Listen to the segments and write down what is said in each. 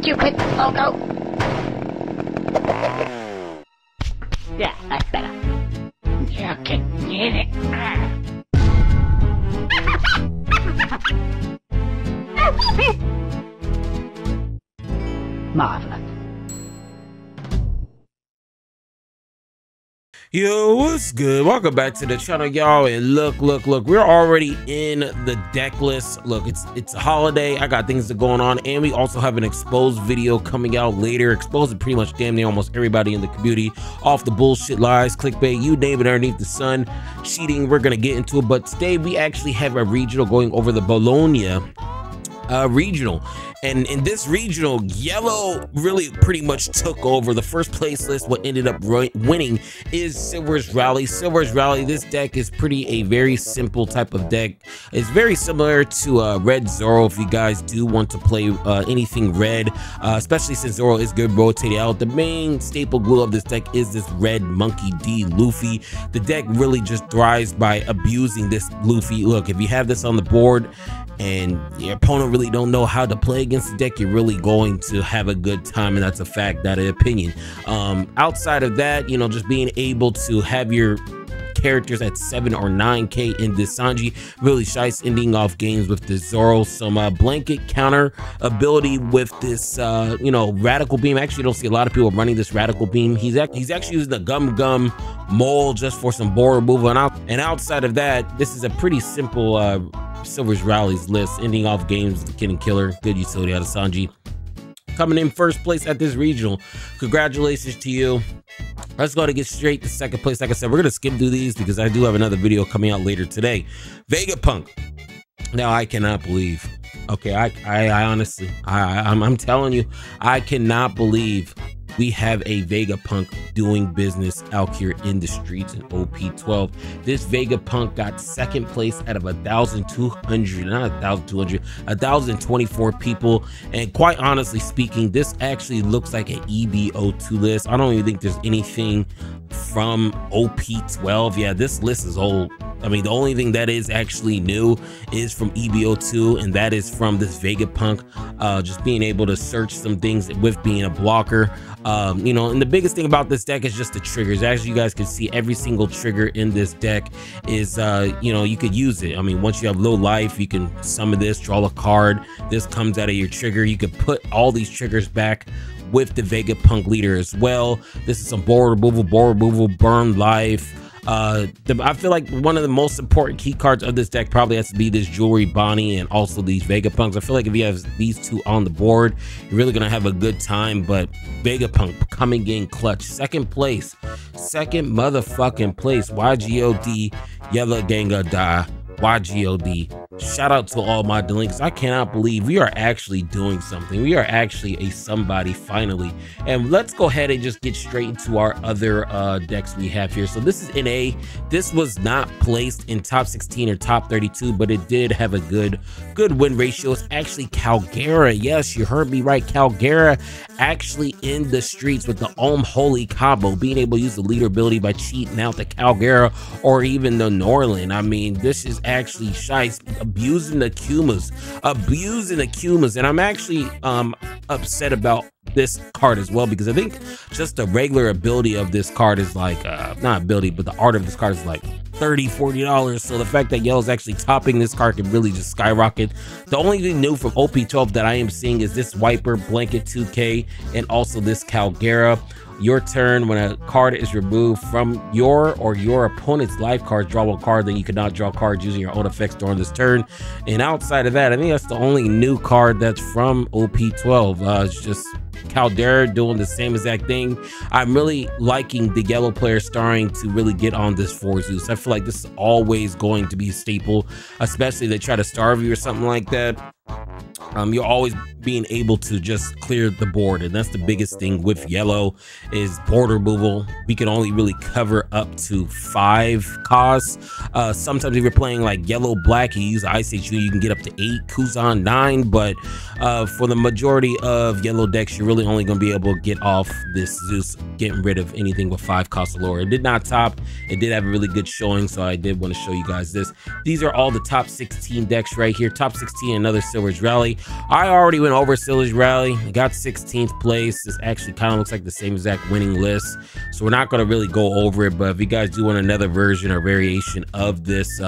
Stupid logo. Yeah, that's better. You can get it. Marvelous. Yo, what's good? Welcome back to the channel, y'all. And look, we're already in the deck list. Look, it's a holiday. I got things going on, and we also have an exposed video coming out later, exposing pretty much damn near almost everybody in the community off the bullshit, lies, clickbait, you name it, underneath the sun, cheating. We're gonna get into it, but today we actually have a regional going over the Bologna regional. And in this regional, yellow really pretty much took over the first place list. What ended up winning is Silver's Rally. Silver's Rally, this deck is a very simple type of deck. It's very similar to Red Zoro if you guys do want to play anything red, especially since Zoro is good rotated out. The main staple glue of this deck is this red Monkey D Luffy. The deck really just thrives by abusing this Luffy. Look, if you have this on the board and your opponent really don't know how to play against the deck, you're really going to have a good time, and that's a fact, not an opinion. Outside of that, you know, just being able to have your characters at 7 or 9k in this Sanji really shice, ending off games with this Zoro. Some blanket counter ability with this you know, radical beam. Actually, don't see a lot of people running this radical beam. He's actually using the gum mole just for some board removal, and outside of that, this is a pretty simple Silver's Rallies list, ending off games with the Kid and Killer. Good utility out of Sanji. Coming in first place at this regional. Congratulations to you. Let's go to get straight to second place. Like I said, we're gonna skim through these because I do have another video coming out later today. Vegapunk. Now I cannot believe. Okay, I honestly, I'm telling you, I cannot believe we have a Vegapunk doing business out here in the streets in OP12. This Vegapunk got second place out of 1,200, not 1,200, 1,024 people. And quite honestly speaking, this actually looks like an EBO2 list. I don't even think there's anything from OP12. Yeah, this list is old. I mean, the only thing that is actually new is from EBO2, and that is from this Vegapunk. Just being able to search some things with being a blocker. You know, and the biggest thing about this deck is just the triggers. As you guys can see, every single trigger in this deck is, you know, you could use it. I mean, once you have low life, you can summon this, draw a card. This comes out of your trigger. You could put all these triggers back with the Vegapunk leader as well. This is some board removal, burn life. I feel like one of the most important key cards of this deck probably has to be this Jewelry Bonnie and also these Vegapunks. I feel like if you have these two on the board, you're really gonna have a good time. But Vegapunk coming in clutch, second place, second motherfucking place. YGOD, Yellow Ganga Da, YGOD. Shout out to all my delinquents. I cannot believe we are actually doing something. We are actually a somebody finally. And let's go ahead and just get straight into our other decks we have here. So this is NA. This was not placed in top 16 or top 32, but it did have a good win ratio. It's actually Calgera. Yes, you heard me right. Calgera actually in the streets with the Holy combo, being able to use the leader ability by cheating out the Calgera or even the Norland. I mean, this is actually shice, abusing the Kumas, and I'm actually upset about this card as well, because I think just the regular ability of this card is like not ability, but the art of this card is like $30–40. So the fact that Yellow's actually topping this card can really just skyrocket. The only thing new from OP12 that I am seeing is this Wiper Blanket 2K and also this Calgera. Your turn, when a card is removed from your or your opponent's life cards, draw one card, then you cannot draw cards using your own effects during this turn. And outside of that, I think that's the only new card that's from OP12. It's just Caldera doing the same exact thing. I'm really liking the yellow player starting to really get on this 4 Zeus. I feel like this is always going to be a staple, especially if they try to starve you or something like that. You're always being able to just clear the board, and that's the biggest thing with yellow is board removal. We can only really cover up to 5 costs. Sometimes if you're playing like yellow black, you use Ice Age, you can get up to 8, Kuzan 9, but for the majority of yellow decks, you're really only going to be able to get off this Zeus getting rid of anything with 5 costs or lower. It did not top. It did have a really good showing, so I did want to show you guys this. These are all the top 16 decks right here. Top 16, another Silver's Rally. I already went over Silver's Rally. I got 16th place. This actually kind of looks like the same exact winning list, so we're not going to really go over it, but if you guys do want another version or variation of this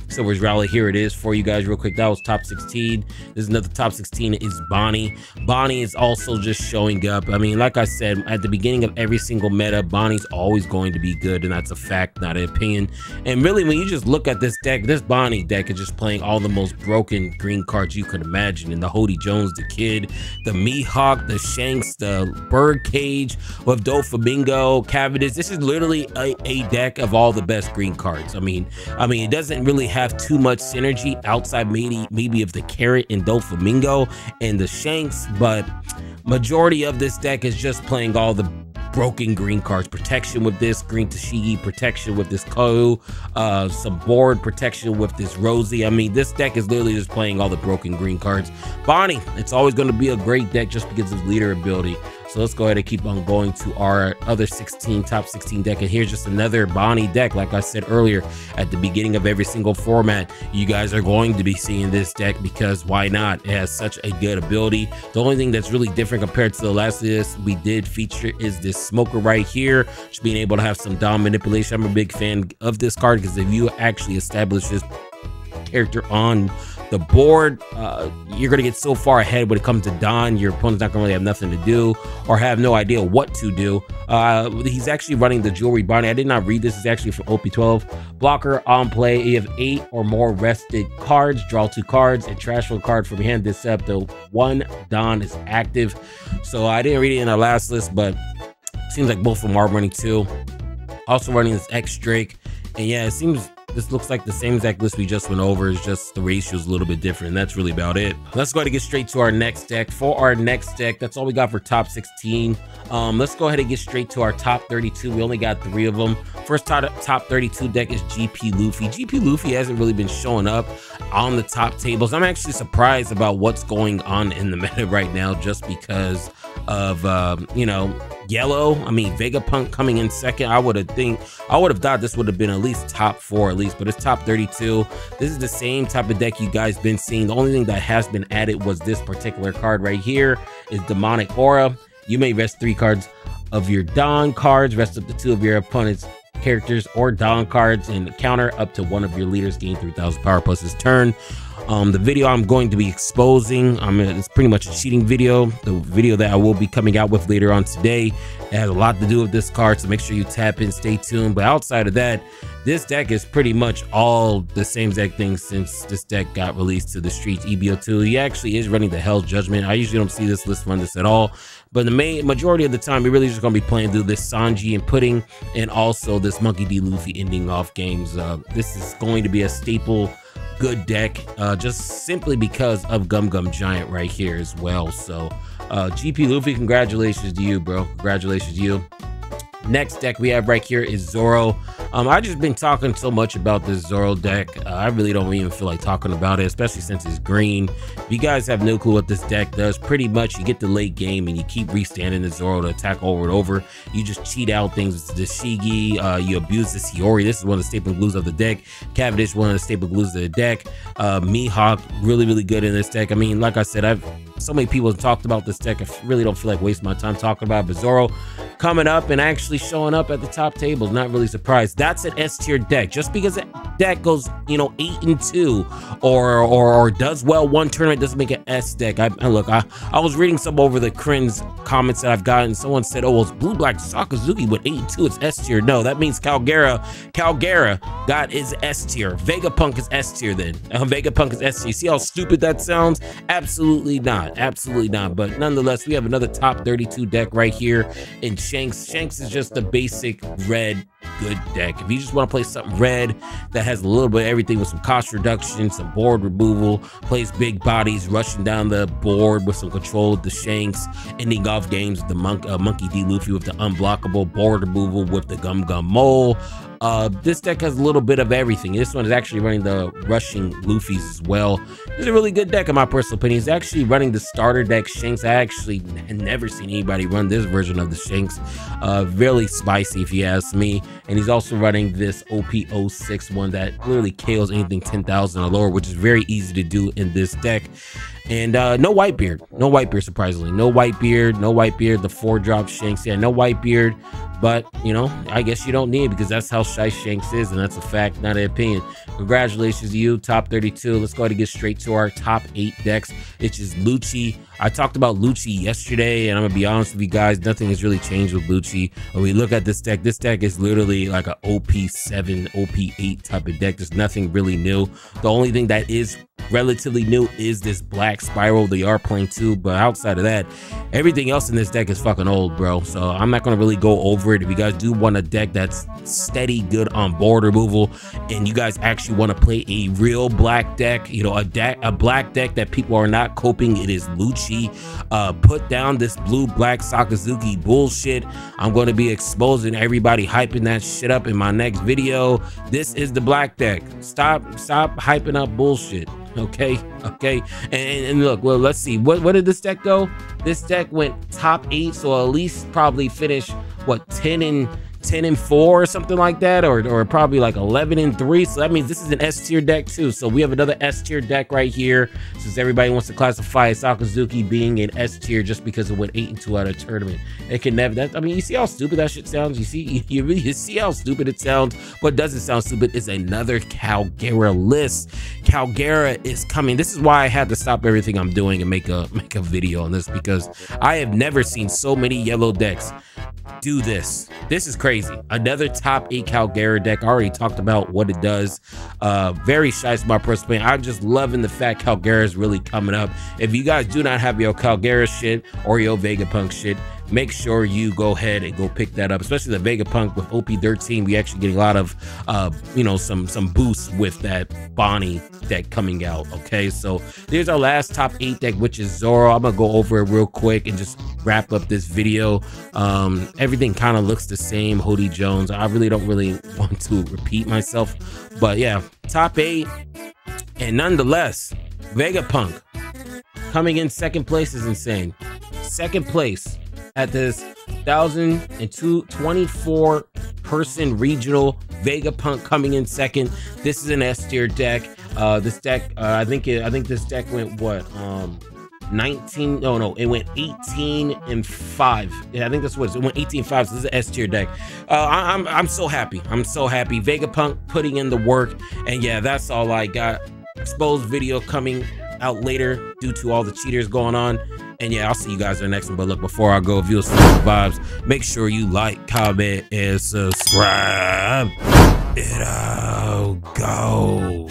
Silver's Rally, here it is for you guys real quick. That was top 16. This is another top 16 is Bonnie. Bonnie is also just showing up. I mean, like I said, at the beginning of every single meta, Bonnie's always going to be good, and that's a fact, not an opinion. And really, when you just look at this deck, this Bonnie deck is just playing all the most broken green cards you could imagine. And the Hody Jones, the Kid, the Mihawk, the Shanks, the Birdcage with Doflamingo, Cavendish. This is literally a deck of all the best green cards. I mean, it doesn't really have too much synergy outside maybe of the Carrot and Doflamingo and the Shanks, but majority of this deck is just playing all the broken green cards. Protection with this green Tashigi, protection with this Kou, some board protection with this Rosie. I mean, this deck is literally just playing all the broken green cards. Bonnie, it's always going to be a great deck just because of leader ability. So let's go ahead and keep on going to our other top 16 deck. And here's just another Bonnie deck. Like I said earlier, at the beginning of every single format, you guys are going to be seeing this deck because why not? It has such a good ability. The only thing that's really different compared to the last list we did feature is this Smoker right here, just being able to have some Dom manipulation. I'm a big fan of this card because if you actually establish this character on the board, you're gonna get so far ahead when it comes to Don, your opponent's not gonna really have nothing to do or have no idea what to do. He's actually running the Jewelry Bonnie. I did not read this. It's actually from OP12. Blocker on play. You have 8 or more rested cards. Draw 2 cards and trash 1 card from your hand. This up to 1 Don is active. So I didn't read it in the last list, but it seems like both of them are running 2. Also running this X Drake, and yeah, it seems this looks like the same exact list we just went over. It's just the ratio is a little bit different. That's really about it. Let's go ahead and get straight to our next deck. For our next deck, that's all we got for top 16. Let's go ahead and get straight to our top 32. We only got 3 of them. First top 32 deck is GP Luffy. GP Luffy hasn't really been showing up on the top tables. I'm actually surprised about what's going on in the meta right now just because of you know, yellow. I mean, Vegapunk coming in second. I would have thought this would have been at least top 4 at least, but it's top 32. This is the same type of deck you guys been seeing. The only thing that has been added was this particular card right here is Demonic Aura. You may rest 3 cards of your Don cards, rest up to 2 of your opponent's characters or Don cards, and counter up to 1 of your leaders, gain 3,000 power plus his turn. The video I'm going to be exposing, it's pretty much a cheating video. The video that I will be coming out with later on today, it has a lot to do with this card, so make sure you tap in, stay tuned. But outside of that, this deck is pretty much all the same exact thing since this deck got released to the streets. EBO2, he actually is running the Hell's Judgment. I usually don't see this list run this at all, but the majority of the time, we're really just going to be playing through this Sanji and Pudding, and also this Monkey D. Luffy ending off games. This is going to be a staple good deck, just simply because of Gum Gum Giant right here as well. So GP Luffy, congratulations to you, bro. Congratulations to you. Next deck we have right here is Zoro. I just been talking so much about this Zoro deck. I really don't even feel like talking about it, especially since it's green. If you guys have no clue what this deck does, pretty much you get the late game and you keep restanding the Zoro to attack over and over. You just cheat out things with the Shigi, you abuse the Shiori. This is one of the staple glues of the deck. Cavendish, one of the staple glues of the deck. Mihawk, really good in this deck. I mean, like I said, so many people have talked about this deck. I really don't feel like wasting my time talking about it. But Zoro coming up and actually showing up at the top tables, not really surprised. That's an S tier deck. Just because that deck goes, you know, 8-2 or does well one tournament doesn't make an S deck. I was reading some over the Crin's comments that I've gotten. Someone said, oh, well, it's Blue Black Sakazuki with 8-2. It's S tier. No, that means Calgara got his S tier. Vegapunk is S tier then. Vegapunk is S tier. See how stupid that sounds? Absolutely not. Absolutely not. But nonetheless, we have another top 32 deck right here in Shanks. Shanks is just the basic red good deck. If you just want to play something red that has a little bit of everything with some cost reduction, some board removal, plays big bodies, rushing down the board with some control of the Shanks, ending off games with the Monkey D. Luffy with the unblockable board removal with the Gum Gum Mole. This deck has a little bit of everything. This one is actually running the rushing Luffys as well. It's a really good deck in my personal opinion. It's actually running the starter deck Shanks. I actually had never seen anybody run this version of the Shanks. Really spicy if you ask me. And he's also running this OP06 one that literally KOs anything 10,000 or lower, which is very easy to do in this deck. And no Whitebeard. No Whitebeard, surprisingly. No Whitebeard. No Whitebeard. The 4-drop Shanks. Yeah, no Whitebeard. But, you know, I guess you don't need it because that's how shy Shanks is, and that's a fact, not an opinion. Congratulations to you, top 32. Let's go ahead and get straight to our top 8 decks. It's just Lucci. I talked about Lucci yesterday, and I'm going to be honest with you guys, nothing has really changed with Lucci. When we look at this deck is literally like an OP7, OP8 type of deck. There's nothing really new. The only thing that is relatively new is this black spiral they are playing too, but outside of that, everything else in this deck is fucking old, bro. So I'm not going to really go over it. If you guys do want a deck that's steady, good on board removal, and you guys actually want to play a real black deck, you know, a black deck that people are not coping, it is Lucci. Put down this blue-black Sakazuki bullshit. I'm going to be exposing everybody hyping that shit up in my next video. This is the black deck. Stop hyping up bullshit. Okay. And look, well, let's see. What did this deck go? This deck went top 8, so at least probably finish what, 10 and 4 or something like that, or probably like 11 and 3. So that means this is an S tier deck too. So we have another S tier deck right here, since everybody wants to classify Sakazuki being an S tier just because it went 8 and 2 out of tournament. It can never, that, I mean, you see how stupid that shit sounds? You see how stupid it sounds? What doesn't sound stupid is another Calgera list. Calgera is coming. This is why I had to stop everything I'm doing and make a video on this, because I have never seen so many yellow decks do this. This is crazy. Another top 8 Calgera deck. I already talked about what it does. Very shy is my personal opinion. I'm just loving the fact Calgera is really coming up. If you guys do not have your Calgera shit or your Vegapunk shit, make sure you go ahead and go pick that up, especially the Vegapunk with OP13. We actually getting a lot of you know, some boosts with that Bonnie deck coming out. Okay, so there's our last top 8 deck, which is Zoro. I'm gonna go over it real quick and just wrap up this video. Everything kind of looks the same. Hody Jones, I really don't want to repeat myself, but yeah, top 8. And nonetheless, Vegapunk coming in second place is insane. Second place at this 1,024 person regional. Vegapunk coming in second. This is an S tier deck. This deck, I think this deck went what, 19, no, it went 18 and 5. Yeah, I think that's what it went, 18 and 5. So this is an S tier deck. I'm so happy. I'm so happy. Vegapunk putting in the work. And yeah, that's all I got. Exposed video coming out later due to all the cheaters going on. And yeah, I'll see you guys in the next one. But look, before I go, if you'll see the vibes, make sure you like, comment, and subscribe. It'll go.